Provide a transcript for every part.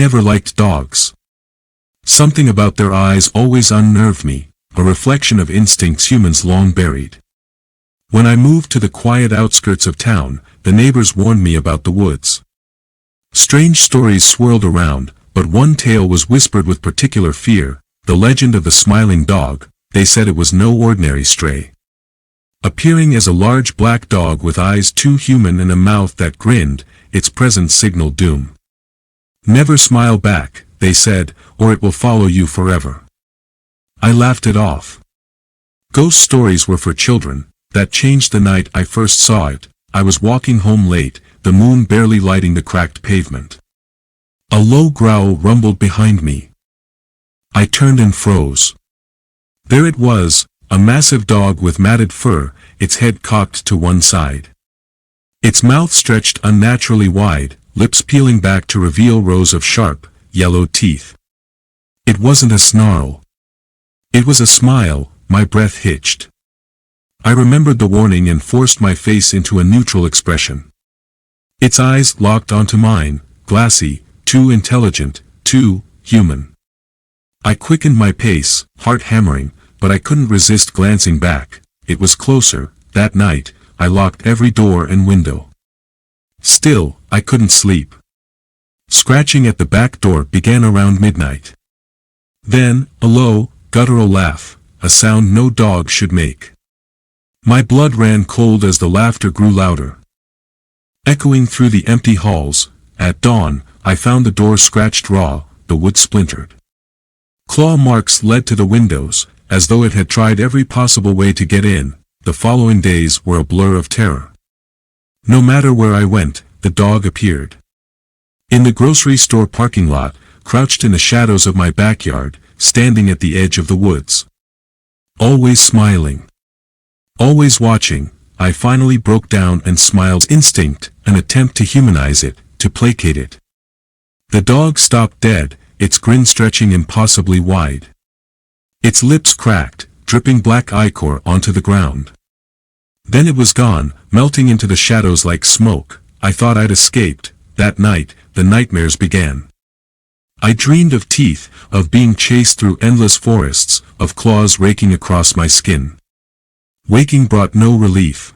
never liked dogs. Something about their eyes always unnerved me, a reflection of instincts humans long buried. When I moved to the quiet outskirts of town, the neighbors warned me about the woods. Strange stories swirled around, but one tale was whispered with particular fear, the legend of the smiling dog. They said it was no ordinary stray. Appearing as a large black dog with eyes too human and a mouth that grinned, its presence signaled doom. Never smile back, they said, or it will follow you forever. I laughed it off. Ghost stories were for children. That changed the night I first saw it. I was walking home late, the moon barely lighting the cracked pavement. A low growl rumbled behind me. I turned and froze. There it was, a massive dog with matted fur, its head cocked to one side. Its mouth stretched unnaturally wide, lips peeling back to reveal rows of sharp, yellow teeth. It wasn't a snarl. It was a smile. My breath hitched. I remembered the warning and forced my face into a neutral expression. Its eyes locked onto mine, glassy, too intelligent, too human. I quickened my pace, heart hammering, but I couldn't resist glancing back. It was closer. That night, I locked every door and window. Still, I couldn't sleep. Scratching at the back door began around midnight. Then, a low, guttural laugh, a sound no dog should make. My blood ran cold as the laughter grew louder. Echoing through the empty halls, at dawn, I found the door scratched raw, the wood splintered. Claw marks led to the windows, as though it had tried every possible way to get in. The following days were a blur of terror. No matter where I went, the dog appeared. In the grocery store parking lot, crouched in the shadows of my backyard, standing at the edge of the woods. Always smiling. Always watching, I finally broke down and smiled. Instinct, an attempt to humanize it, to placate it. The dog stopped dead, its grin stretching impossibly wide. Its lips cracked, dripping black ichor onto the ground. Then it was gone, melting into the shadows like smoke. I thought I'd escaped. That night, the nightmares began. I dreamed of teeth, of being chased through endless forests, of claws raking across my skin. Waking brought no relief.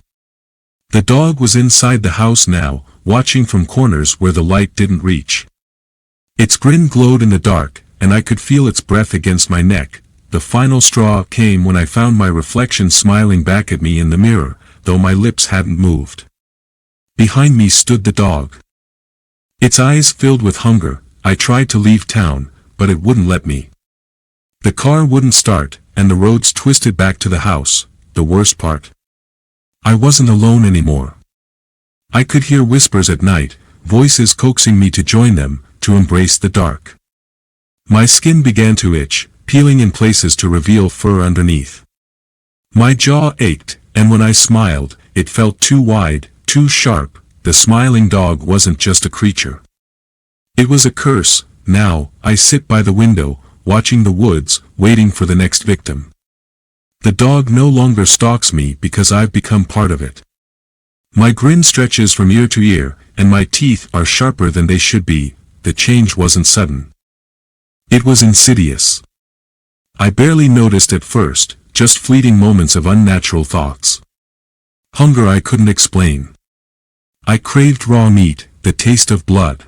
The dog was inside the house now, watching from corners where the light didn't reach. Its grin glowed in the dark, and I could feel its breath against my neck. The final straw came when I found my reflection smiling back at me in the mirror, though my lips hadn't moved. Behind me stood the dog. Its eyes filled with hunger. I tried to leave town, but it wouldn't let me. The car wouldn't start, and the roads twisted back to the house. The worst part. I wasn't alone anymore. I could hear whispers at night, voices coaxing me to join them, to embrace the dark. My skin began to itch, peeling in places to reveal fur underneath. My jaw ached, and when I smiled, it felt too wide, too sharp. The smiling dog wasn't just a creature. It was a curse. Now, I sit by the window, watching the woods, waiting for the next victim. The dog no longer stalks me because I've become part of it. My grin stretches from ear to ear, and my teeth are sharper than they should be. The change wasn't sudden. It was insidious. I barely noticed at first, just fleeting moments of unnatural thoughts. Hunger I couldn't explain. I craved raw meat, the taste of blood.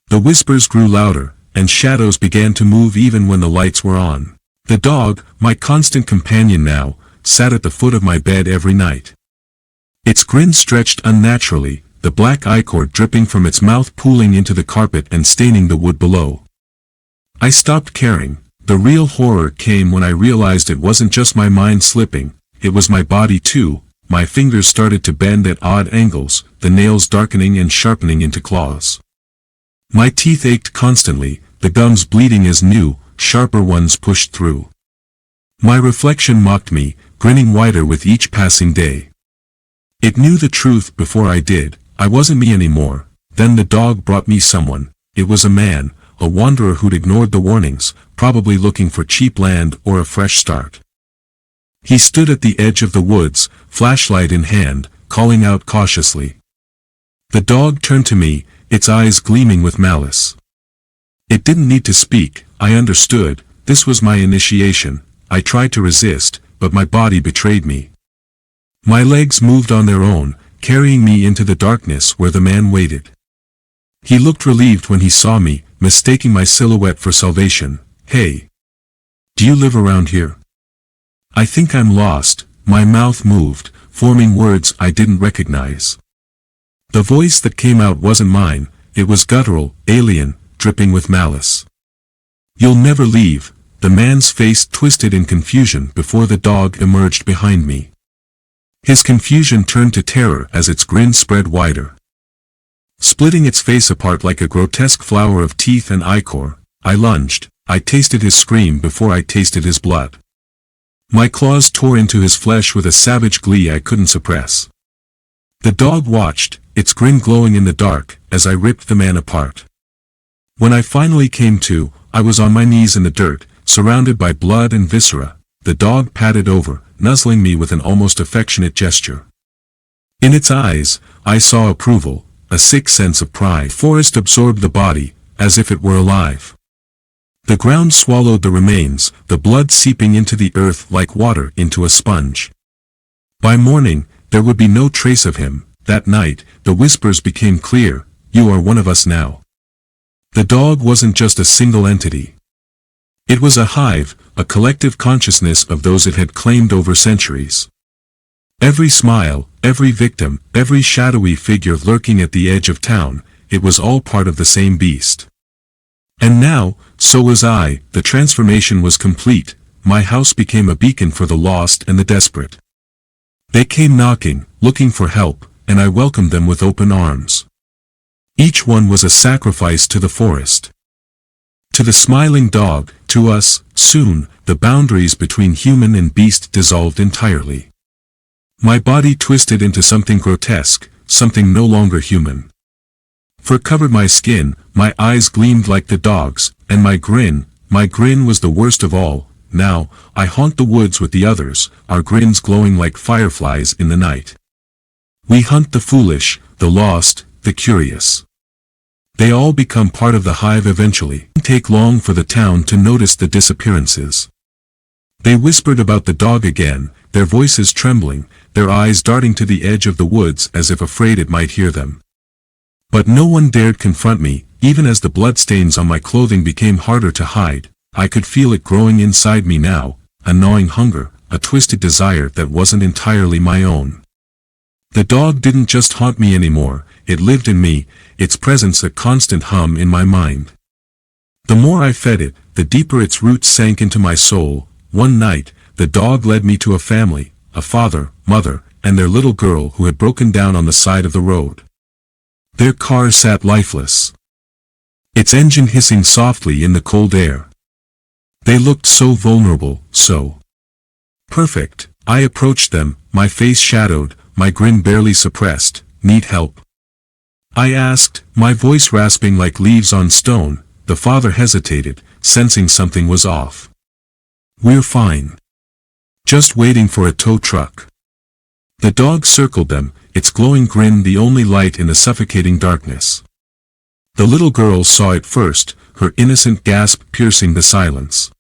The whispers grew louder, and shadows began to move even when the lights were on. The dog, my constant companion now, sat at the foot of my bed every night. Its grin stretched unnaturally, the black ichor dripping from its mouth pooling into the carpet and staining the wood below. I stopped caring. The real horror came when I realized it wasn't just my mind slipping, it was my body too. My fingers started to bend at odd angles, the nails darkening and sharpening into claws. My teeth ached constantly, the gums bleeding as new, sharper ones pushed through. My reflection mocked me, grinning wider with each passing day. It knew the truth before I did. I wasn't me anymore. Then the dog brought me someone. It was a man, a wanderer who'd ignored the warnings, probably looking for cheap land or a fresh start. He stood at the edge of the woods, flashlight in hand, calling out cautiously. The dog turned to me, its eyes gleaming with malice. It didn't need to speak, I understood. This was my initiation. I tried to resist, but my body betrayed me. My legs moved on their own, carrying me into the darkness where the man waited. He looked relieved when he saw me, mistaking my silhouette for salvation. "Hey. Do you live around here?" "I think I'm lost." My mouth moved, forming words I didn't recognize. The voice that came out wasn't mine, it was guttural, alien, dripping with malice. "You'll never leave." The man's face twisted in confusion before the dog emerged behind me. His confusion turned to terror as its grin spread wider. Splitting its face apart like a grotesque flower of teeth and ichor, I lunged. I tasted his scream before I tasted his blood. My claws tore into his flesh with a savage glee I couldn't suppress. The dog watched, its grin glowing in the dark, as I ripped the man apart. When I finally came to, I was on my knees in the dirt, surrounded by blood and viscera. The dog padded over, nuzzling me with an almost affectionate gesture. In its eyes, I saw approval, a sick sense of pride. Forest absorbed the body, as if it were alive. The ground swallowed the remains, the blood seeping into the earth like water into a sponge. By morning, there would be no trace of him. That night, the whispers became clear. "You are one of us now." The dog wasn't just a single entity. It was a hive, a collective consciousness of those it had claimed over centuries. Every smile, every victim, every shadowy figure lurking at the edge of town, it was all part of the same beast. And now, so was I. The transformation was complete. My house became a beacon for the lost and the desperate. They came knocking, looking for help, and I welcomed them with open arms. Each one was a sacrifice to the forest. To the smiling dog, to us. Soon, the boundaries between human and beast dissolved entirely. My body twisted into something grotesque, something no longer human. Fur covered my skin, my eyes gleamed like the dog's, and my grin was the worst of all. Now, I haunt the woods with the others, our grins glowing like fireflies in the night. We hunt the foolish, the lost, the curious. They all become part of the hive eventually. It didn't take long for the town to notice the disappearances. They whispered about the dog again, their voices trembling, their eyes darting to the edge of the woods as if afraid it might hear them. But no one dared confront me. Even as the bloodstains on my clothing became harder to hide, I could feel it growing inside me now, a gnawing hunger, a twisted desire that wasn't entirely my own. The dog didn't just haunt me anymore, it lived in me, its presence a constant hum in my mind. The more I fed it, the deeper its roots sank into my soul. One night, the dog led me to a family, a father, mother, and their little girl who had broken down on the side of the road. Their car sat lifeless, its engine hissing softly in the cold air. They looked so vulnerable, so perfect. I approached them, my face shadowed, my grin barely suppressed. "Need help?" I asked, my voice rasping like leaves on stone. The father hesitated, sensing something was off. "We're fine. Just waiting for a tow truck." The dog circled them, its glowing grin the only light in the suffocating darkness. The little girl saw it first, her innocent gasp piercing the silence.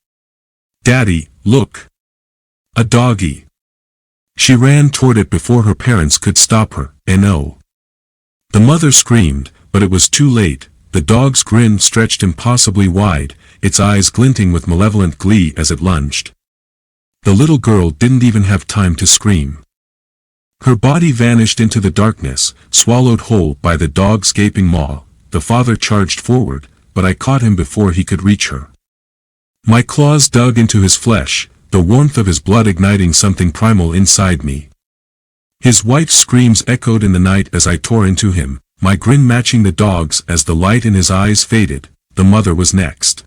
"Daddy, look! A doggy!" She ran toward it before her parents could stop her. "No!" The mother screamed, but it was too late. The dog's grin stretched impossibly wide, its eyes glinting with malevolent glee as it lunged. The little girl didn't even have time to scream. Her body vanished into the darkness, swallowed whole by the dog's gaping maw. The father charged forward, but I caught him before he could reach her. My claws dug into his flesh, the warmth of his blood igniting something primal inside me. His wife's screams echoed in the night as I tore into him, my grin matching the dog's as the light in his eyes faded. The mother was next.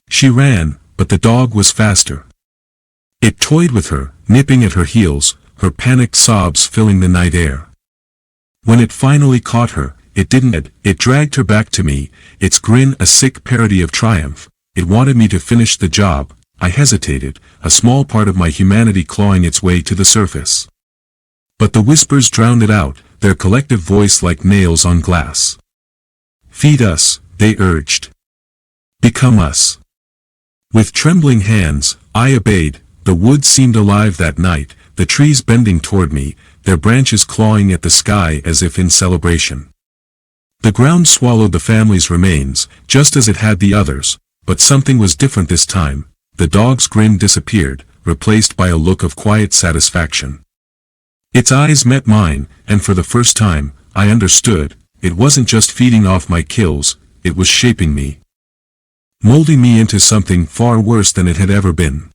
She ran, but the dog was faster. It toyed with her, nipping at her heels, her panicked sobs filling the night air. When it finally caught her, it dragged her back to me, its grin a sick parody of triumph. It wanted me to finish the job. I hesitated, a small part of my humanity clawing its way to the surface. But the whispers drowned it out, their collective voice like nails on glass. "Feed us," they urged. Become us. With trembling hands, I obeyed. The woods seemed alive that night, the trees bending toward me, their branches clawing at the sky as if in celebration. The ground swallowed the family's remains, just as it had the others, but something was different this time. The dog's grin disappeared, replaced by a look of quiet satisfaction. Its eyes met mine, and for the first time, I understood. It wasn't just feeding off my kills, it was shaping me. Molding me into something far worse than it had ever been.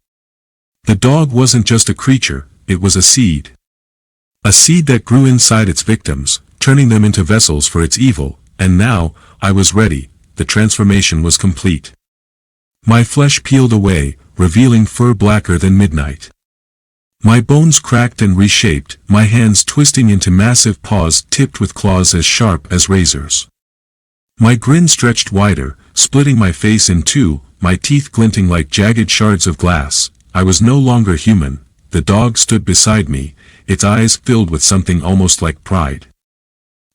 The dog wasn't just a creature, it was a seed. A seed that grew inside its victims, turning them into vessels for its evil, and now, I was ready. The transformation was complete. My flesh peeled away, revealing fur blacker than midnight. My bones cracked and reshaped, my hands twisting into massive paws tipped with claws as sharp as razors. My grin stretched wider, splitting my face in two, my teeth glinting like jagged shards of glass. I was no longer human. The dog stood beside me, its eyes filled with something almost like pride.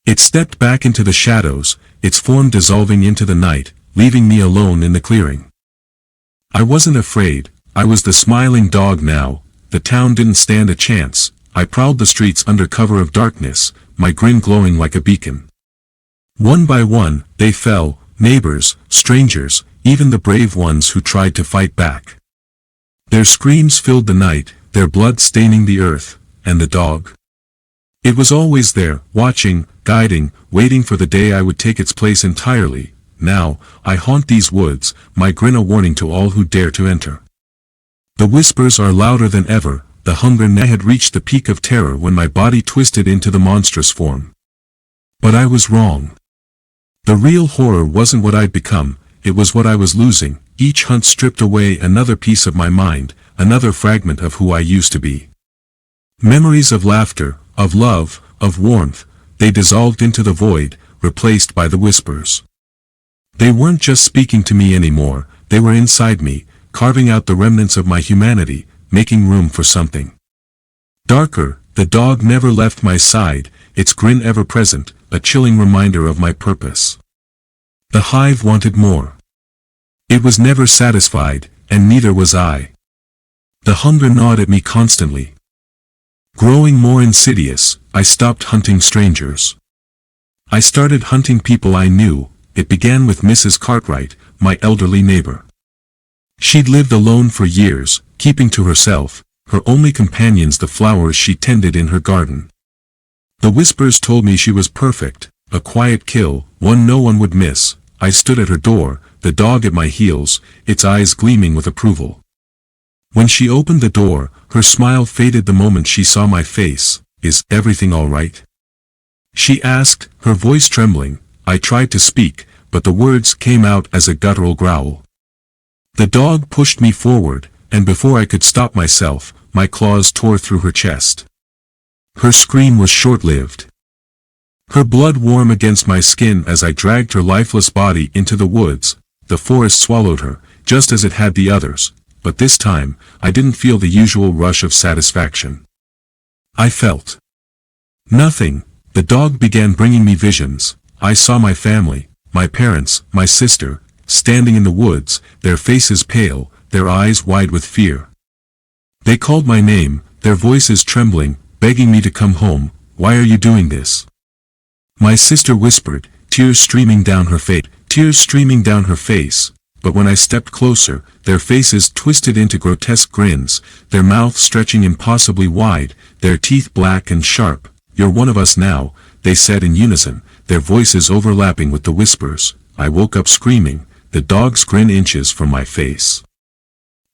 It stepped back into the shadows, its form dissolving into the night, leaving me alone in the clearing. I wasn't afraid. I was the smiling dog now. The town didn't stand a chance. I prowled the streets under cover of darkness, my grin glowing like a beacon. One by one, they fell, neighbors, strangers, even the brave ones who tried to fight back. Their screams filled the night, their blood staining the earth, and the dog. It was always there, watching, guiding, waiting for the day I would take its place entirely. Now, I haunt these woods, my grin a warning to all who dare to enter. The whispers are louder than ever, the hunger I had reached the peak of terror when my body twisted into the monstrous form. But I was wrong. The real horror wasn't what I'd become, it was what I was losing. Each hunt stripped away another piece of my mind, another fragment of who I used to be. Memories of laughter, of love, of warmth, they dissolved into the void, replaced by the whispers. They weren't just speaking to me anymore, they were inside me, carving out the remnants of my humanity, making room for something darker. The dog never left my side, its grin ever present, a chilling reminder of my purpose. The hive wanted more. It was never satisfied, and neither was I. The hunger gnawed at me constantly. Growing more insidious, I stopped hunting strangers. I started hunting people I knew. It began with Mrs. Cartwright, my elderly neighbor. She'd lived alone for years, keeping to herself, her only companions the flowers she tended in her garden. The whispers told me she was perfect, a quiet kill, one no one would miss. I stood at her door, the dog at my heels, its eyes gleaming with approval. When she opened the door, her smile faded the moment she saw my face. "Is everything all right?" she asked, her voice trembling. I tried to speak, but the words came out as a guttural growl. The dog pushed me forward, and before I could stop myself, my claws tore through her chest. Her scream was short-lived. Her blood warm against my skin as I dragged her lifeless body into the woods. The forest swallowed her, just as it had the others, but this time, I didn't feel the usual rush of satisfaction. I felt nothing. The dog began bringing me visions. I saw my family, my parents, my sister, standing in the woods, their faces pale, their eyes wide with fear. They called my name, their voices trembling, begging me to come home. "Why are you doing this?" My sister whispered, tears streaming down her face, but when I stepped closer, their faces twisted into grotesque grins, their mouths stretching impossibly wide, their teeth black and sharp. "You're one of us now," they said in unison, their voices overlapping with the whispers. I woke up screaming, the dog's grin inches from my face.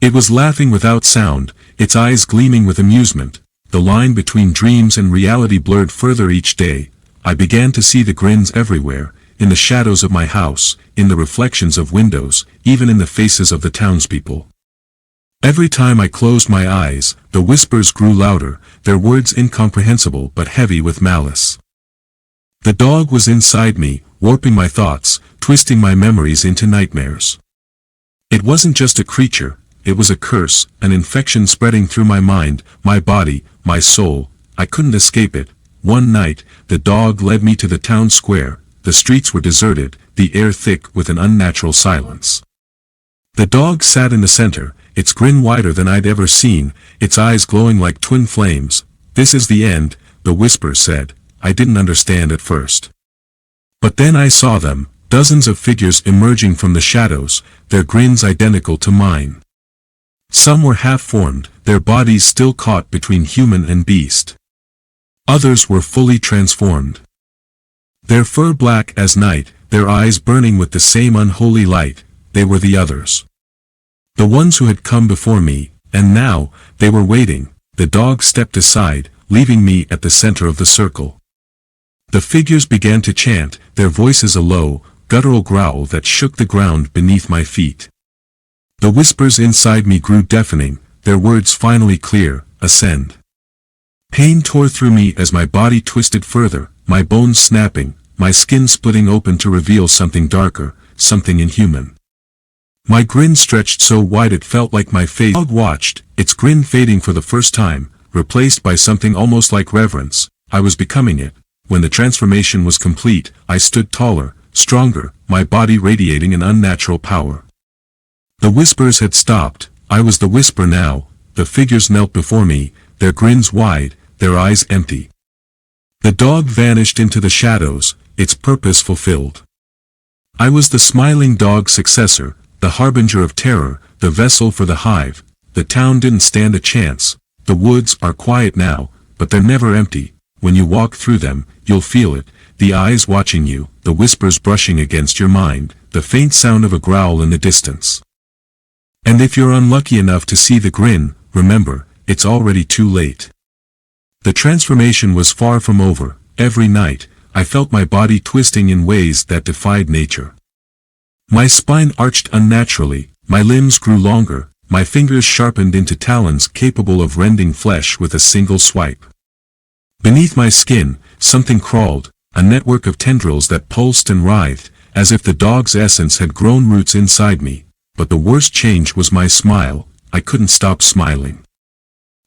It was laughing without sound, its eyes gleaming with amusement. The line between dreams and reality blurred further each day. I began to see the grins everywhere, in the shadows of my house, in the reflections of windows, even in the faces of the townspeople. Every time I closed my eyes, the whispers grew louder, their words incomprehensible but heavy with malice. The dog was inside me, warping my thoughts, twisting my memories into nightmares. It wasn't just a creature, it was a curse, an infection spreading through my mind, my body, my soul. I couldn't escape it. One night, the dog led me to the town square. The streets were deserted, the air thick with an unnatural silence. The dog sat in the center, its grin wider than I'd ever seen, its eyes glowing like twin flames. "This is the end," the whisper said. I didn't understand at first. But then I saw them, dozens of figures emerging from the shadows, their grins identical to mine. Some were half-formed, their bodies still caught between human and beast. Others were fully transformed. Their fur black as night, their eyes burning with the same unholy light. They were the others. The ones who had come before me, and now, they were waiting. The dog stepped aside, leaving me at the center of the circle. The figures began to chant, their voices a low, guttural growl that shook the ground beneath my feet. The whispers inside me grew deafening, their words finally clear: "Ascend." Pain tore through me as my body twisted further, my bones snapping, my skin splitting open to reveal something darker, something inhuman. My grin stretched so wide it felt like my face. The dog watched, its grin fading for the first time, replaced by something almost like reverence. I was becoming it. When the transformation was complete, I stood taller, stronger, my body radiating an unnatural power. The whispers had stopped. I was the whisper now. The figures knelt before me, their grins wide, their eyes empty. The dog vanished into the shadows, its purpose fulfilled. I was the smiling dog's successor, the harbinger of terror, the vessel for the hive. The town didn't stand a chance. The woods are quiet now, but they're never empty. When you walk through them, you'll feel it, the eyes watching you, the whispers brushing against your mind, the faint sound of a growl in the distance. And if you're unlucky enough to see the grin, remember, it's already too late. The transformation was far from over. Every night, I felt my body twisting in ways that defied nature. My spine arched unnaturally, my limbs grew longer, my fingers sharpened into talons capable of rending flesh with a single swipe. Beneath my skin, something crawled, a network of tendrils that pulsed and writhed, as if the dog's essence had grown roots inside me. But the worst change was my smile. I couldn't stop smiling.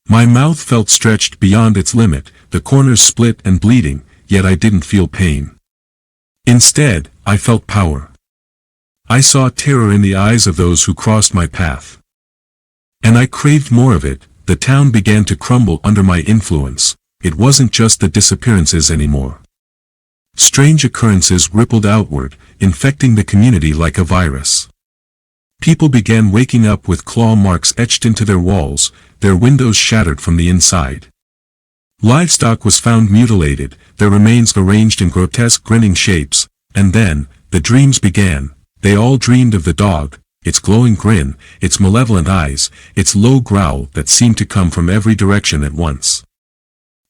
My mouth felt stretched beyond its limit, the corners split and bleeding, yet I didn't feel pain. Instead, I felt power. I saw terror in the eyes of those who crossed my path. And I craved more of it. The town began to crumble under my influence. It wasn't just the disappearances anymore. Strange occurrences rippled outward, infecting the community like a virus. People began waking up with claw marks etched into their walls, their windows shattered from the inside. Livestock was found mutilated, their remains arranged in grotesque grinning shapes, and then, the dreams began. They all dreamed of the dog, its glowing grin, its malevolent eyes, its low growl that seemed to come from every direction at once.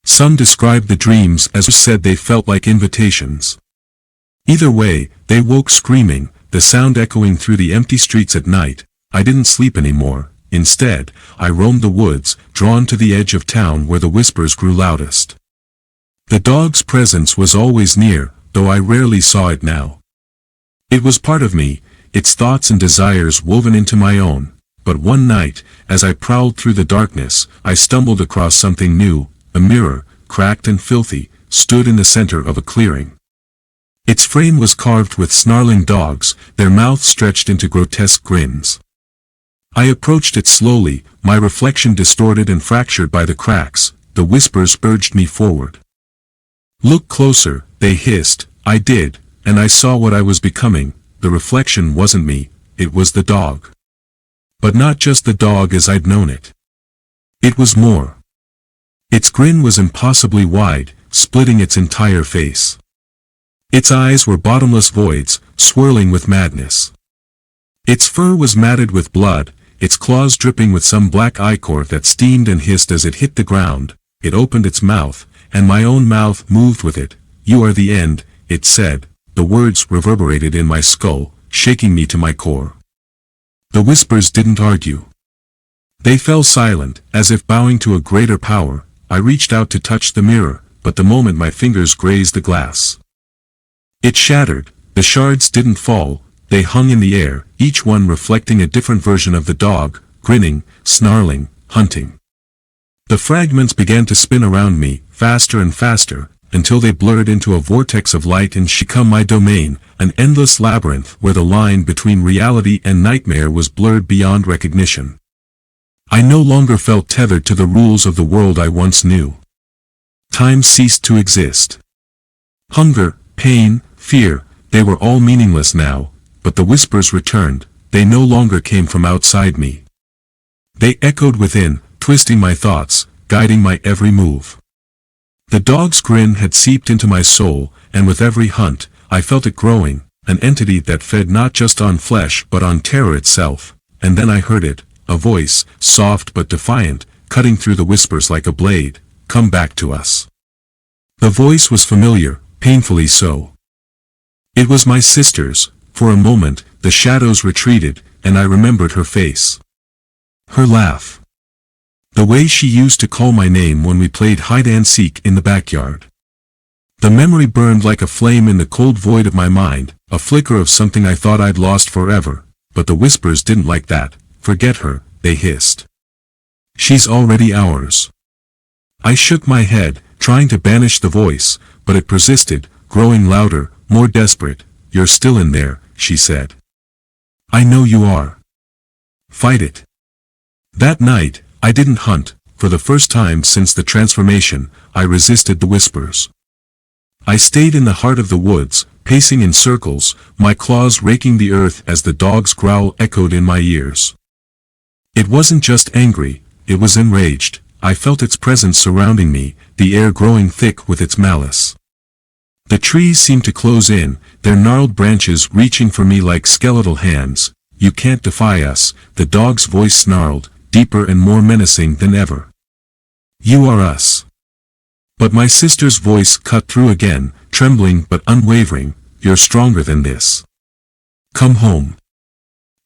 Some described the dreams as said they felt like invitations. Either way, they woke screaming, the sound echoing through the empty streets at night. I didn't sleep anymore. Instead, I roamed the woods, drawn to the edge of town where the whispers grew loudest. The dog's presence was always near, though I rarely saw it now. It was part of me, its thoughts and desires woven into my own. But one night, as I prowled through the darkness, I stumbled across something new. A mirror, cracked and filthy, stood in the center of a clearing. Its frame was carved with snarling dogs, their mouths stretched into grotesque grins. I approached it slowly, my reflection distorted and fractured by the cracks. The whispers urged me forward. "Look closer," they hissed. I did, and I saw what I was becoming. The reflection wasn't me, it was the dog. But not just the dog as I'd known it. It was more. Its grin was impossibly wide, splitting its entire face. Its eyes were bottomless voids, swirling with madness. Its fur was matted with blood, its claws dripping with some black ichor that steamed and hissed as it hit the ground. It opened its mouth, and my own mouth moved with it. "You are the end," it said. The words reverberated in my skull, shaking me to my core. The whispers didn't argue. They fell silent, as if bowing to a greater power. I reached out to touch the mirror, but the moment my fingers grazed the glass, it shattered. The shards didn't fall, they hung in the air, each one reflecting a different version of the dog, grinning, snarling, hunting. The fragments began to spin around me, faster and faster, until they blurred into a vortex of light and succumb my domain, an endless labyrinth where the line between reality and nightmare was blurred beyond recognition. I no longer felt tethered to the rules of the world I once knew. Time ceased to exist. Hunger, pain, fear, they were all meaningless now, but the whispers returned. They no longer came from outside me. They echoed within, twisting my thoughts, guiding my every move. The dog's grin had seeped into my soul, and with every hunt, I felt it growing, an entity that fed not just on flesh but on terror itself. And then I heard it, a voice, soft but defiant, cutting through the whispers like a blade. Come back to us. The voice was familiar, painfully so. It was my sister's. For a moment, the shadows retreated, and I remembered her face. Her laugh. The way she used to call my name when we played hide-and-seek in the backyard. The memory burned like a flame in the cold void of my mind, a flicker of something I thought I'd lost forever, but the whispers didn't like that. Forget her, they hissed. She's already ours. I shook my head, trying to banish the voice, but it persisted, growing louder, more desperate. You're still in there, she said. I know you are. Fight it. That night, I didn't hunt. For the first time since the transformation, I resisted the whispers. I stayed in the heart of the woods, pacing in circles, my claws raking the earth as the dog's growl echoed in my ears. It wasn't just angry, it was enraged. I felt its presence surrounding me, the air growing thick with its malice. The trees seemed to close in, their gnarled branches reaching for me like skeletal hands. You can't defy us, the dog's voice snarled, deeper and more menacing than ever. You are us. But my sister's voice cut through again, trembling but unwavering. You're stronger than this. Come home.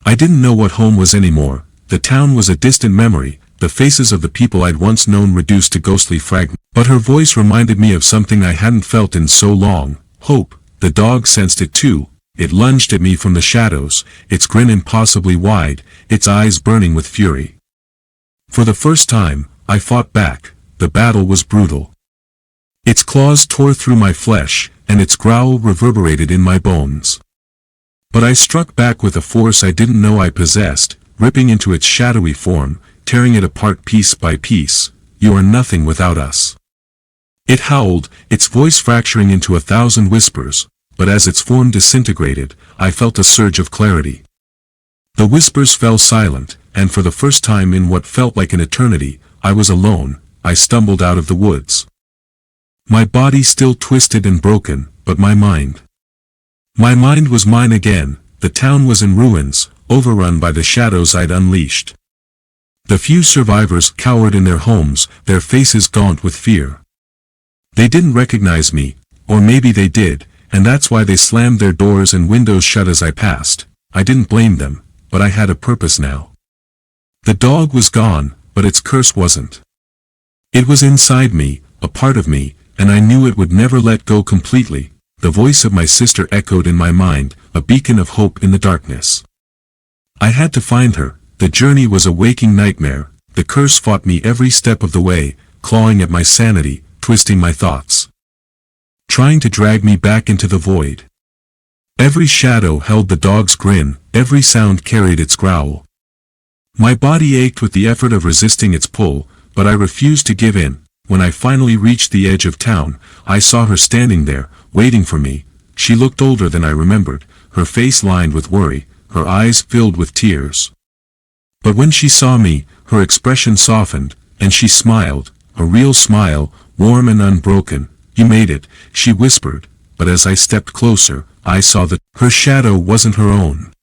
I didn't know what home was anymore. The town was a distant memory, the faces of the people I'd once known reduced to ghostly fragments. But her voice reminded me of something I hadn't felt in so long, hope. The dog sensed it too. It lunged at me from the shadows, its grin impossibly wide, its eyes burning with fury. For the first time, I fought back. The battle was brutal. Its claws tore through my flesh, and its growl reverberated in my bones. But I struck back with a force I didn't know I possessed, ripping into its shadowy form, tearing it apart piece by piece. You are nothing without us. It howled, its voice fracturing into 1,000 whispers, but as its form disintegrated, I felt a surge of clarity. The whispers fell silent, and for the first time in what felt like an eternity, I was alone. I stumbled out of the woods. My body still twisted and broken, but my mind. My mind was mine again. The town was in ruins, overrun by the shadows I'd unleashed. The few survivors cowered in their homes, their faces gaunt with fear. They didn't recognize me, or maybe they did, and that's why they slammed their doors and windows shut as I passed. I didn't blame them, but I had a purpose now. The dog was gone, but its curse wasn't. It was inside me, a part of me, and I knew it would never let go completely. The voice of my sister echoed in my mind, a beacon of hope in the darkness. I had to find her. The journey was a waking nightmare. The curse fought me every step of the way, clawing at my sanity, twisting my thoughts, trying to drag me back into the void. Every shadow held the dog's grin, every sound carried its growl. My body ached with the effort of resisting its pull, but I refused to give in. When I finally reached the edge of town, I saw her standing there, waiting for me. She looked older than I remembered, her face lined with worry, her eyes filled with tears. But when she saw me, her expression softened, and she smiled, a real smile, warm and unbroken. You made it, she whispered, but as I stepped closer, I saw that her shadow wasn't her own.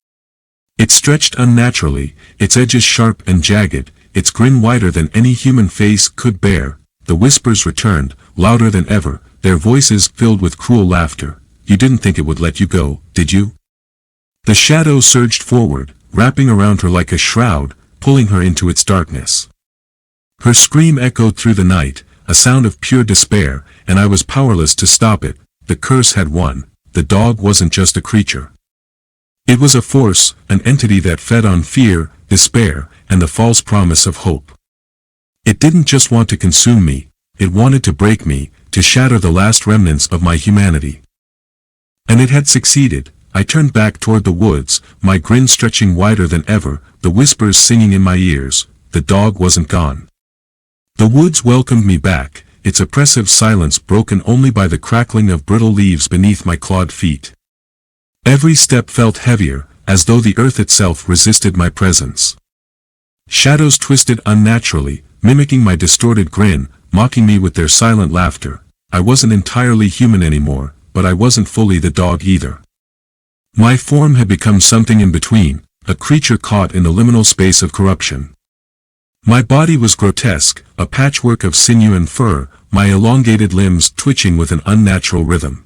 It stretched unnaturally, its edges sharp and jagged, its grin wider than any human face could bear. The whispers returned, louder than ever, their voices filled with cruel laughter. You didn't think it would let you go, did you? The shadow surged forward, wrapping around her like a shroud, pulling her into its darkness. Her scream echoed through the night, a sound of pure despair, and I was powerless to stop it. The curse had won. The dog wasn't just a creature. It was a force, an entity that fed on fear, despair, and the false promise of hope. It didn't just want to consume me, it wanted to break me, to shatter the last remnants of my humanity. And it had succeeded. I turned back toward the woods, my grin stretching wider than ever, the whispers singing in my ears. The dog wasn't gone. The woods welcomed me back, its oppressive silence broken only by the crackling of brittle leaves beneath my clawed feet. Every step felt heavier, as though the earth itself resisted my presence. Shadows twisted unnaturally, mimicking my distorted grin, mocking me with their silent laughter. I wasn't entirely human anymore, but I wasn't fully the dog either. My form had become something in between, a creature caught in the liminal space of corruption. My body was grotesque, a patchwork of sinew and fur, my elongated limbs twitching with an unnatural rhythm.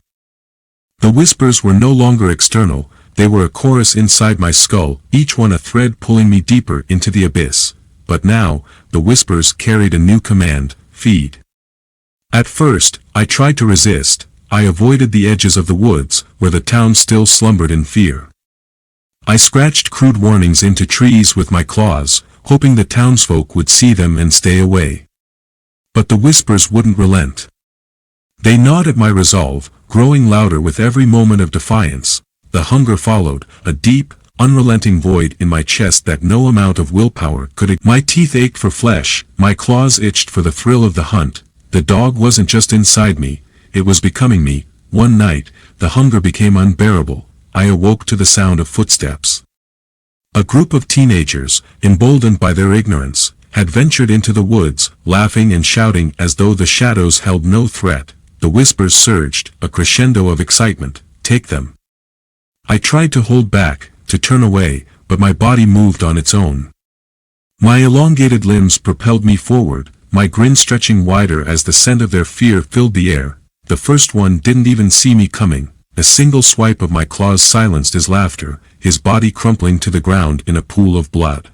The whispers were no longer external, they were a chorus inside my skull, each one a thread pulling me deeper into the abyss. But now, the whispers carried a new command: feed. At first, I tried to resist. I avoided the edges of the woods, where the town still slumbered in fear. I scratched crude warnings into trees with my claws, hoping the townsfolk would see them and stay away. But the whispers wouldn't relent. They gnawed at my resolve, growing louder with every moment of defiance. The hunger followed, a deep, unrelenting void in my chest that no amount of willpower could. My teeth ached for flesh, my claws itched for the thrill of the hunt. The dog wasn't just inside me, it was becoming me. One night, the hunger became unbearable. I awoke to the sound of footsteps. A group of teenagers, emboldened by their ignorance, had ventured into the woods, laughing and shouting as though the shadows held no threat. The whispers surged, a crescendo of excitement. Take them. I tried to hold back, to turn away, but my body moved on its own. My elongated limbs propelled me forward, my grin stretching wider as the scent of their fear filled the air. The first one didn't even see me coming. A single swipe of my claws silenced his laughter, his body crumpling to the ground in a pool of blood.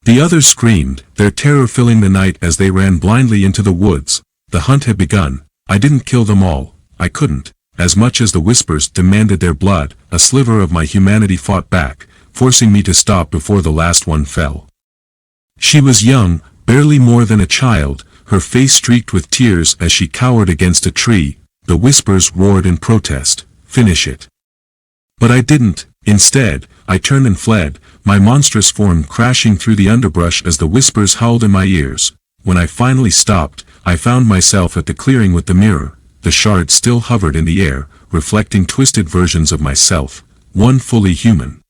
The others screamed, their terror filling the night as they ran blindly into the woods. The hunt had begun. I didn't kill them all. I couldn't. As much as the whispers demanded their blood, a sliver of my humanity fought back, forcing me to stop before the last one fell. She was young, barely more than a child, her face streaked with tears as she cowered against a tree. The whispers roared in protest, "Finish it." But I didn't. Instead, I turned and fled, my monstrous form crashing through the underbrush as the whispers howled in my ears. When I finally stopped, I found myself at the clearing with the mirror. The shard still hovered in the air, reflecting twisted versions of myself, one fully human,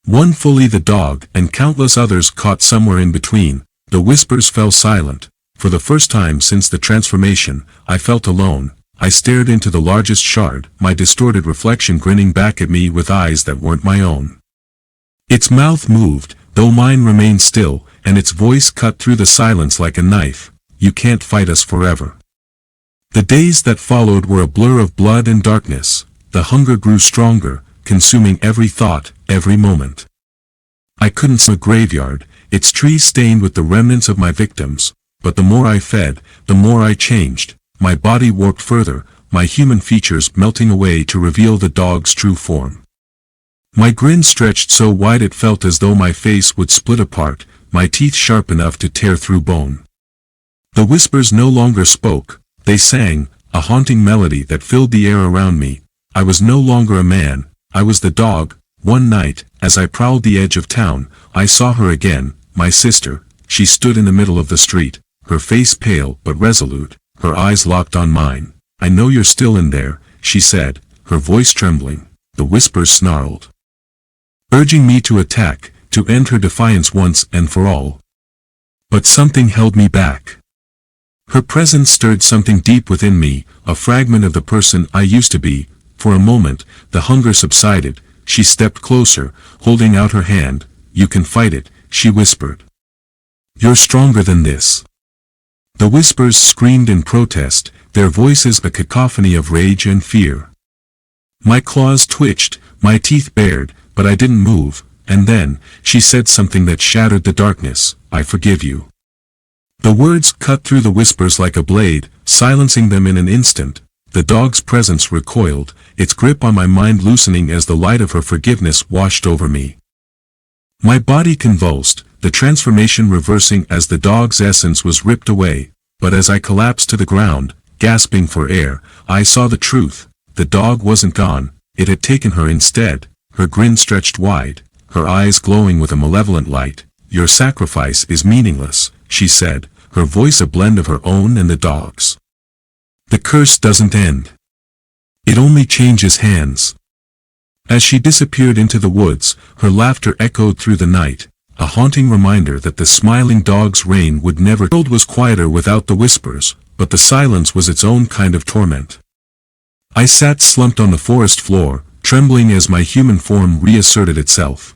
one fully the dog, and countless others caught somewhere in between. The whispers fell silent. For the first time since the transformation, I felt alone. I stared into the largest shard, my distorted reflection grinning back at me with eyes that weren't my own. Its mouth moved, though mine remained still, and its voice cut through the silence like a knife. You can't fight us forever. The days that followed were a blur of blood and darkness. The hunger grew stronger, consuming every thought, every moment. I couldn't see a graveyard, its trees stained with the remnants of my victims, but the more I fed, the more I changed. My body warped further, my human features melting away to reveal the dog's true form. My grin stretched so wide it felt as though my face would split apart, my teeth sharp enough to tear through bone. The whispers no longer spoke, they sang, a haunting melody that filled the air around me. I was no longer a man, I was the dog. One night, as I prowled the edge of town, I saw her again, my sister. She stood in the middle of the street, her face pale but resolute, her eyes locked on mine. "I know you're still in there," she said, her voice trembling. The whispers snarled, urging me to attack, to end her defiance once and for all. But something held me back. Her presence stirred something deep within me, a fragment of the person I used to be. For a moment, the hunger subsided. She stepped closer, holding out her hand. "You can fight it," she whispered. "You're stronger than this." The whispers screamed in protest, their voices a cacophony of rage and fear. My claws twitched, my teeth bared, but I didn't move, and then, she said something that shattered the darkness. "I forgive you." The words cut through the whispers like a blade, silencing them in an instant. The dog's presence recoiled, its grip on my mind loosening as the light of her forgiveness washed over me. My body convulsed, the transformation reversing as the dog's essence was ripped away, but as I collapsed to the ground, gasping for air. I saw the truth. The dog wasn't gone, it had taken her instead. Her grin stretched wide, her eyes glowing with a malevolent light. "Your sacrifice is meaningless," she said, her voice a blend of her own and the dog's. "The curse doesn't end. It only changes hands." As she disappeared into the woods, her laughter echoed through the night, a haunting reminder that the smiling dog's reign would never. The world was quieter without the whispers, but the silence was its own kind of torment. I sat slumped on the forest floor, trembling as my human form reasserted itself.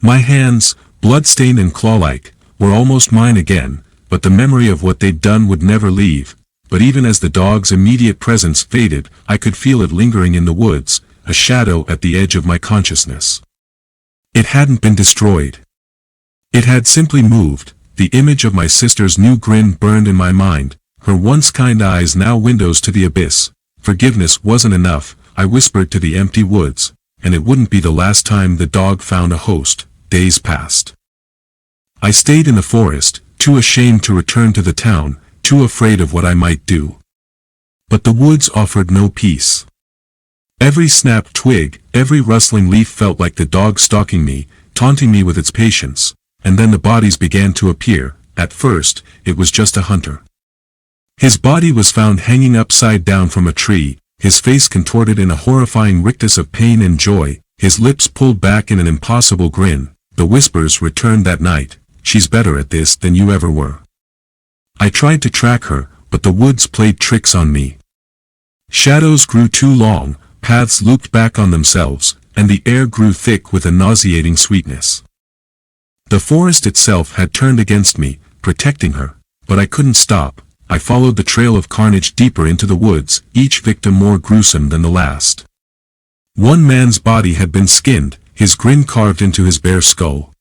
My hands, blood-stained and claw-like, were almost mine again, but the memory of what they'd done would never leave. But even as the dog's immediate presence faded, I could feel it lingering in the woods, a shadow at the edge of my consciousness. It hadn't been destroyed. It had simply moved. The image of my sister's new grin burned in my mind, her once kind eyes now windows to the abyss. Forgiveness wasn't enough, I whispered to the empty woods, and it wouldn't be the last time the dog found a host. Days passed. I stayed in the forest, too ashamed to return to the town, too afraid of what I might do. But the woods offered no peace. Every snapped twig, every rustling leaf felt like the dog stalking me, taunting me with its patience. And then the bodies began to appear. At first, it was just a hunter. His body was found hanging upside down from a tree, his face contorted in a horrifying rictus of pain and joy, his lips pulled back in an impossible grin. The whispers returned that night. "She's better at this than you ever were." I tried to track her, but the woods played tricks on me. Shadows grew too long, paths looped back on themselves, and the air grew thick with a nauseating sweetness. The forest itself had turned against me, protecting her, but I couldn't stop. I followed the trail of carnage deeper into the woods, each victim more gruesome than the last. One man's body had been skinned, his grin carved into his bare skull.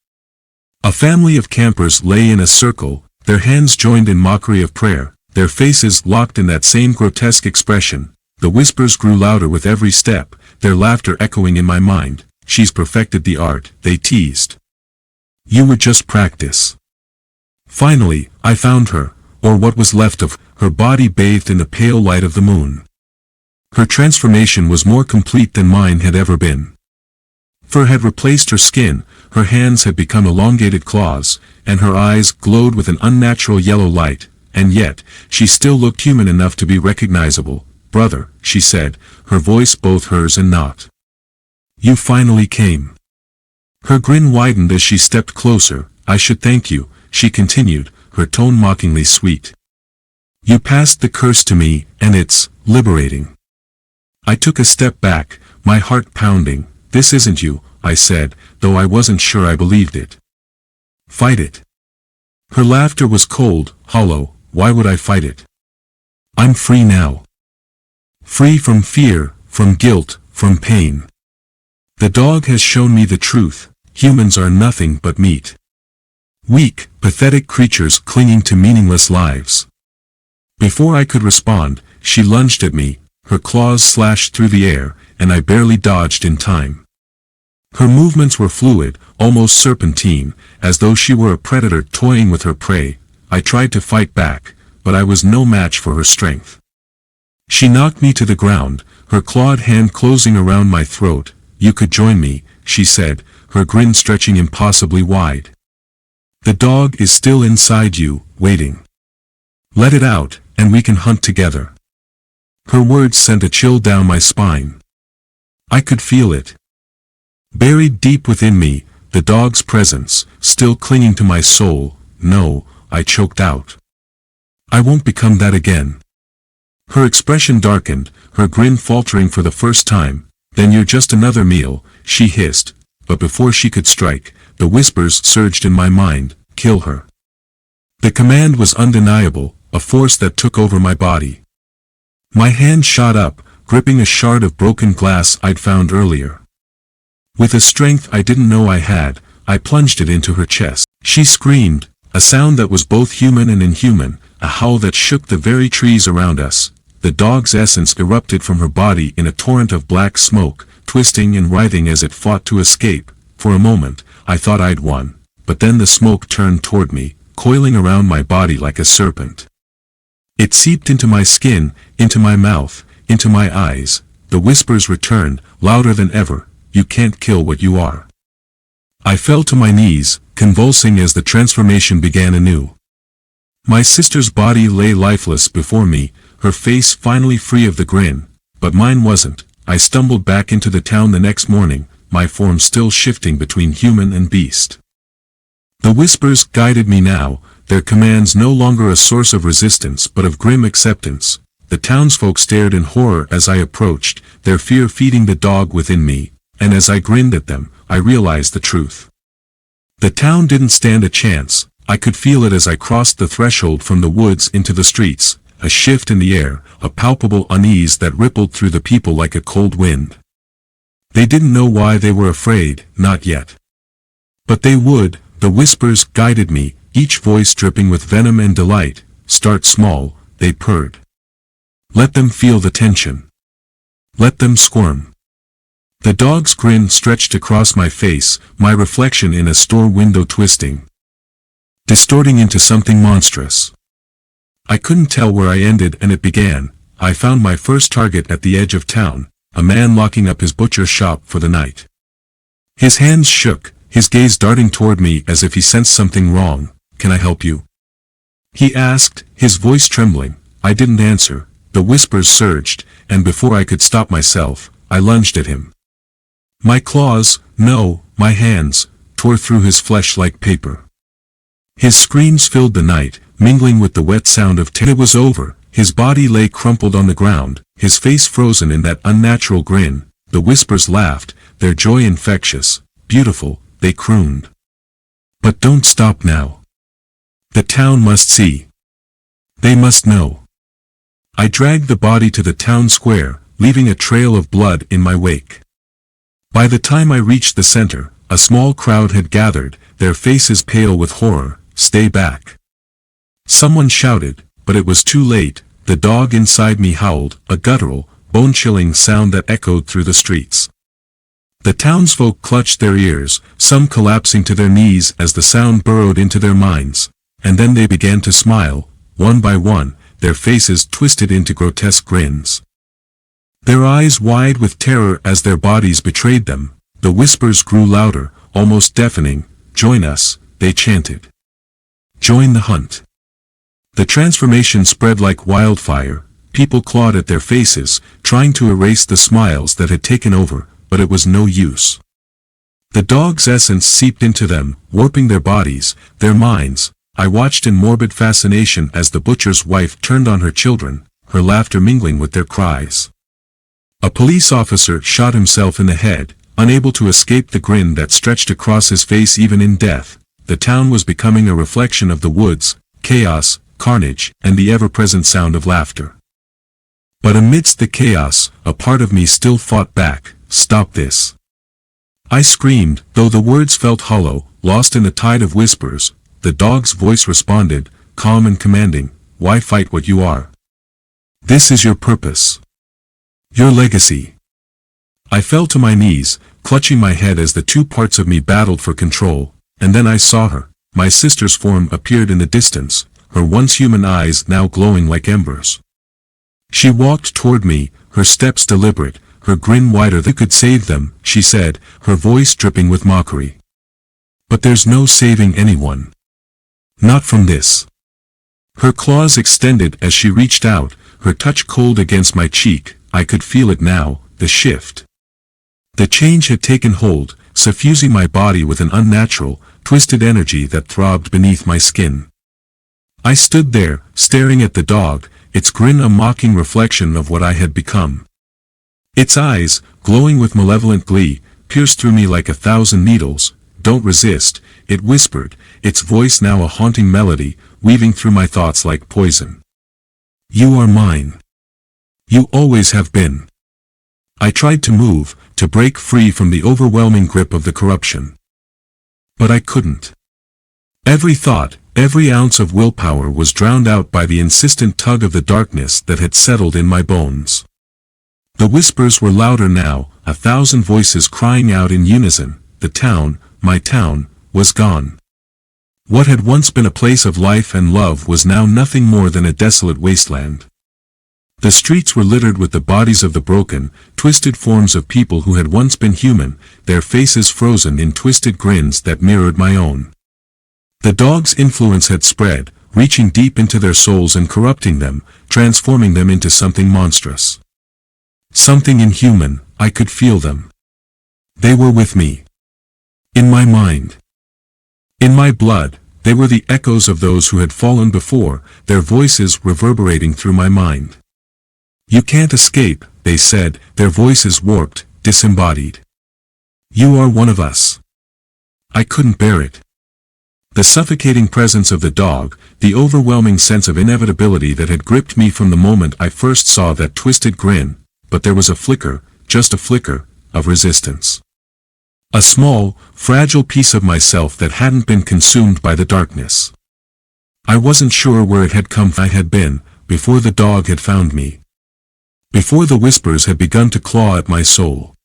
A family of campers lay in a circle, their hands joined in mockery of prayer, their faces locked in that same grotesque expression. The whispers grew louder with every step, their laughter echoing in my mind. "She's perfected the art," they teased. "You were just practice." Finally, I found her, or what was left of her, body bathed in the pale light of the moon. Her transformation was more complete than mine had ever been. Fur had replaced her skin, her hands had become elongated claws, and her eyes glowed with an unnatural yellow light, and yet, she still looked human enough to be recognizable. "Brother," she said, her voice both hers and not. "You finally came." Her grin widened as she stepped closer. "I should thank you," she continued, her tone mockingly sweet. "You passed the curse to me, and it's liberating." I took a step back, my heart pounding. "This isn't you," I said, though I wasn't sure I believed it. "Fight it." Her laughter was cold, hollow. "Why would I fight it? I'm free now. Free from fear, from guilt, from pain. The dog has shown me the truth. Humans are nothing but meat. Weak, pathetic creatures clinging to meaningless lives." Before I could respond, she lunged at me, her claws slashed through the air, and I barely dodged in time. Her movements were fluid, almost serpentine, as though she were a predator toying with her prey. I tried to fight back, but I was no match for her strength. She knocked me to the ground, her clawed hand closing around my throat. "You could join me," she said, her grin stretching impossibly wide. "The dog is still inside you, waiting. Let it out, and we can hunt together." Her words sent a chill down my spine. I could feel it. Buried deep within me, the dog's presence, still clinging to my soul. "No," I choked out. "I won't become that again." Her expression darkened, her grin faltering for the first time. "Then you're just another meal," she hissed, but before she could strike, the whispers surged in my mind. "Kill her." The command was undeniable, a force that took over my body. My hand shot up, gripping a shard of broken glass I'd found earlier. With a strength I didn't know I had, I plunged it into her chest. She screamed, a sound that was both human and inhuman, a howl that shook the very trees around us. The dog's essence erupted from her body in a torrent of black smoke, twisting and writhing as it fought to escape. For a moment, I thought I'd won, but then the smoke turned toward me, coiling around my body like a serpent. It seeped into my skin, into my mouth, into my eyes. The whispers returned, louder than ever. You can't kill what you are. I fell to my knees, convulsing as the transformation began anew. My sister's body lay lifeless before me, her face finally free of the grin, but mine wasn't. I stumbled back into the town the next morning, my form still shifting between human and beast. The whispers guided me now, their commands no longer a source of resistance but of grim acceptance. The townsfolk stared in horror as I approached, their fear feeding the dog within me, and as I grinned at them, I realized the truth. The town didn't stand a chance. I could feel it as I crossed the threshold from the woods into the streets, a shift in the air, a palpable unease that rippled through the people like a cold wind. They didn't know why they were afraid, not yet. But they would. The whispers guided me, each voice dripping with venom and delight. Start small, they purred. Let them feel the tension. Let them squirm. The dog's grin stretched across my face, my reflection in a store window twisting, distorting into something monstrous. I couldn't tell where I ended and it began. I found my first target at the edge of town, a man locking up his butcher shop for the night. His hands shook, his gaze darting toward me as if he sensed something wrong. Can I help you? He asked, his voice trembling. I didn't answer. The whispers surged, and before I could stop myself, I lunged at him. My claws, no, my hands, tore through his flesh like paper. His screams filled the night, mingling with the wet sound of terror. It was over. His body lay crumpled on the ground, his face frozen in that unnatural grin. The whispers laughed, their joy infectious. Beautiful, they crooned. But don't stop now. The town must see. They must know. I dragged the body to the town square, leaving a trail of blood in my wake. By the time I reached the center, a small crowd had gathered, their faces pale with horror. Stay back. Someone shouted, but it was too late. The dog inside me howled, a guttural, bone-chilling sound that echoed through the streets. The townsfolk clutched their ears, some collapsing to their knees as the sound burrowed into their minds, and then they began to smile, one by one, their faces twisted into grotesque grins. Their eyes wide with terror as their bodies betrayed them. The whispers grew louder, almost deafening. Join us, they chanted. Join the hunt. The transformation spread like wildfire. People clawed at their faces, trying to erase the smiles that had taken over, but it was no use. The dog's essence seeped into them, warping their bodies, their minds. I watched in morbid fascination as the butcher's wife turned on her children, her laughter mingling with their cries. A police officer shot himself in the head, unable to escape the grin that stretched across his face even in death. The town was becoming a reflection of the woods, chaos, carnage, and the ever-present sound of laughter. But amidst the chaos, a part of me still fought back. Stop this. I screamed, though the words felt hollow, lost in the tide of whispers. The dog's voice responded, calm and commanding. Why fight what you are? This is your purpose. Your legacy. I fell to my knees, clutching my head as the two parts of me battled for control, and then I saw her. My sister's form appeared in the distance, her once human eyes now glowing like embers. She walked toward me, her steps deliberate, her grin wider than could save them, she said, her voice dripping with mockery. But there's no saving anyone. Not from this. Her claws extended as she reached out, her touch cold against my cheek. I could feel it now, the shift. The change had taken hold, suffusing my body with an unnatural, twisted energy that throbbed beneath my skin. I stood there, staring at the dog, its grin a mocking reflection of what I had become. Its eyes, glowing with malevolent glee, pierced through me like 1,000 needles. Don't resist, it whispered, its voice now a haunting melody, weaving through my thoughts like poison. You are mine. You always have been. I tried to move, to break free from the overwhelming grip of the corruption. But I couldn't. Every thought, every ounce of willpower was drowned out by the insistent tug of the darkness that had settled in my bones. The whispers were louder now, 1,000 voices crying out in unison. The town, my town, was gone. What had once been a place of life and love was now nothing more than a desolate wasteland. The streets were littered with the bodies of the broken, twisted forms of people who had once been human, their faces frozen in twisted grins that mirrored my own. The dog's influence had spread, reaching deep into their souls and corrupting them, transforming them into something monstrous. Something inhuman. I could feel them. They were with me. In my mind. In my blood, they were the echoes of those who had fallen before, their voices reverberating through my mind. You can't escape, they said, their voices warped, disembodied. You are one of us. I couldn't bear it. The suffocating presence of the dog, the overwhelming sense of inevitability that had gripped me from the moment I first saw that twisted grin, but there was a flicker, just a flicker, of resistance. A small, fragile piece of myself that hadn't been consumed by the darkness. I wasn't sure where it had come from. I had been, before the dog had found me. Before the whispers had begun to claw at my soul.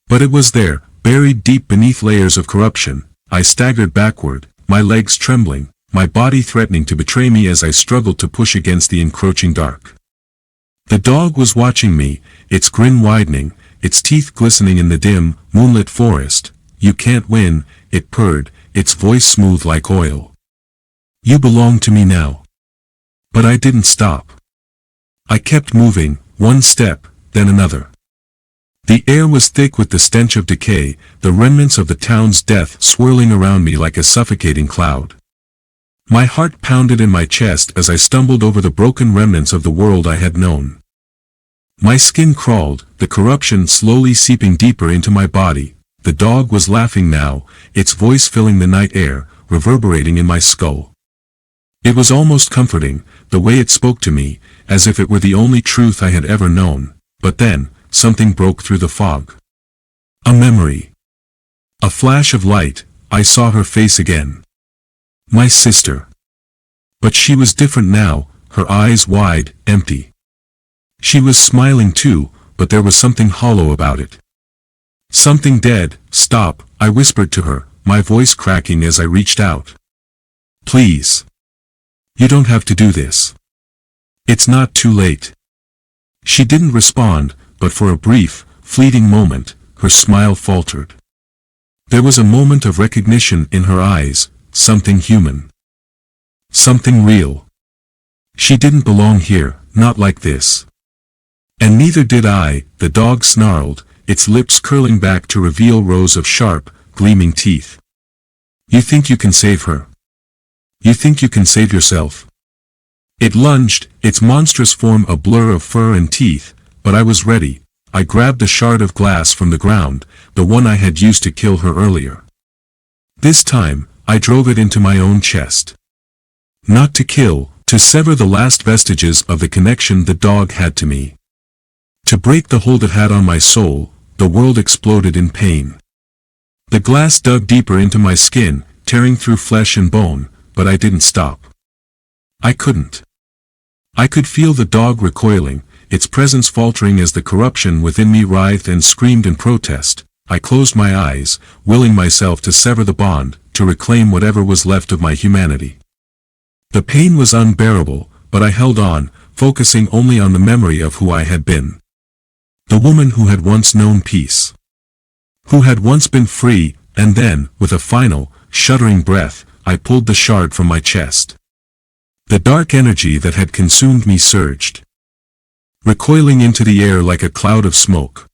But it was there, buried deep beneath layers of corruption. I staggered backward, my legs trembling, my body threatening to betray me as I struggled to push against the encroaching dark. The dog was watching me, its grin widening, its teeth glistening in the dim, moonlit forest. You can't win, it purred, its voice smooth like oil. You belong to me now. But I didn't stop. I kept moving, one step, then another. The air was thick with the stench of decay, the remnants of the town's death swirling around me like a suffocating cloud. My heart pounded in my chest as I stumbled over the broken remnants of the world I had known. My skin crawled, the corruption slowly seeping deeper into my body. The dog was laughing now, its voice filling the night air, reverberating in my skull. It was almost comforting, the way it spoke to me, as if it were the only truth I had ever known. But then, something broke through the fog. A memory. A flash of light. I saw her face again. My sister. But she was different now, her eyes wide, empty. She was smiling too, but there was something hollow about it. Something dead. Stop, I whispered to her, my voice cracking as I reached out. Please. You don't have to do this. It's not too late. She didn't respond, but for a brief, fleeting moment, her smile faltered. There was a moment of recognition in her eyes, something human. Something real. She didn't belong here, not like this. And neither did I. The dog snarled, its lips curling back to reveal rows of sharp, gleaming teeth. You think you can save her? You think you can save yourself? It lunged, its monstrous form a blur of fur and teeth, but I was ready. I grabbed a shard of glass from the ground, the one I had used to kill her earlier. This time, I drove it into my own chest. Not to kill, to sever the last vestiges of the connection the dog had to me. To break the hold it had on my soul. The world exploded in pain. The glass dug deeper into my skin, tearing through flesh and bone, but I didn't stop. I couldn't. I could feel the dog recoiling, its presence faltering as the corruption within me writhed and screamed in protest. I closed my eyes, willing myself to sever the bond, to reclaim whatever was left of my humanity. The pain was unbearable, but I held on, focusing only on the memory of who I had been. The woman who had once known peace. Who had once been free, and then, with a final, shuddering breath, I pulled the shard from my chest. The dark energy that had consumed me surged, recoiling into the air like a cloud of smoke.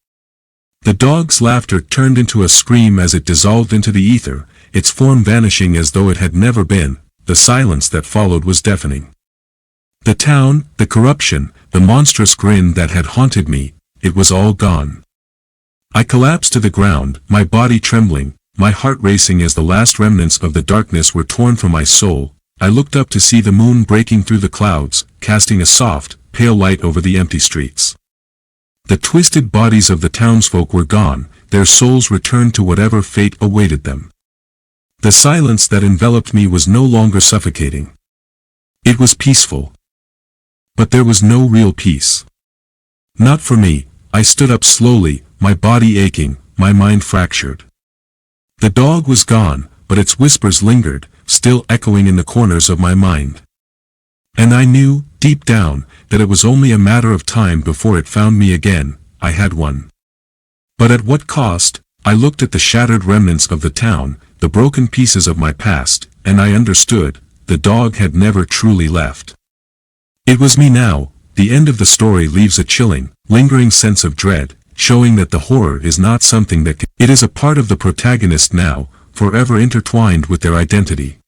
The dog's laughter turned into a scream as it dissolved into the ether, its form vanishing as though it had never been. The silence that followed was deafening. The town, the corruption, the monstrous grin that had haunted me, it was all gone. I collapsed to the ground, my body trembling, my heart racing as the last remnants of the darkness were torn from my soul. I looked up to see the moon breaking through the clouds, casting a soft, pale light over the empty streets. The twisted bodies of the townsfolk were gone, their souls returned to whatever fate awaited them. The silence that enveloped me was no longer suffocating. It was peaceful. But there was no real peace. Not for me. I stood up slowly, my body aching, my mind fractured. The dog was gone, but its whispers lingered, still echoing in the corners of my mind. And I knew, deep down, that it was only a matter of time before it found me again. I had won. But at what cost? I looked at the shattered remnants of the town, the broken pieces of my past, and I understood, the dog had never truly left. It was me now. The end of the story leaves a chilling, lingering sense of dread, showing that the horror is not something that it is a part of the protagonist now, forever intertwined with their identity.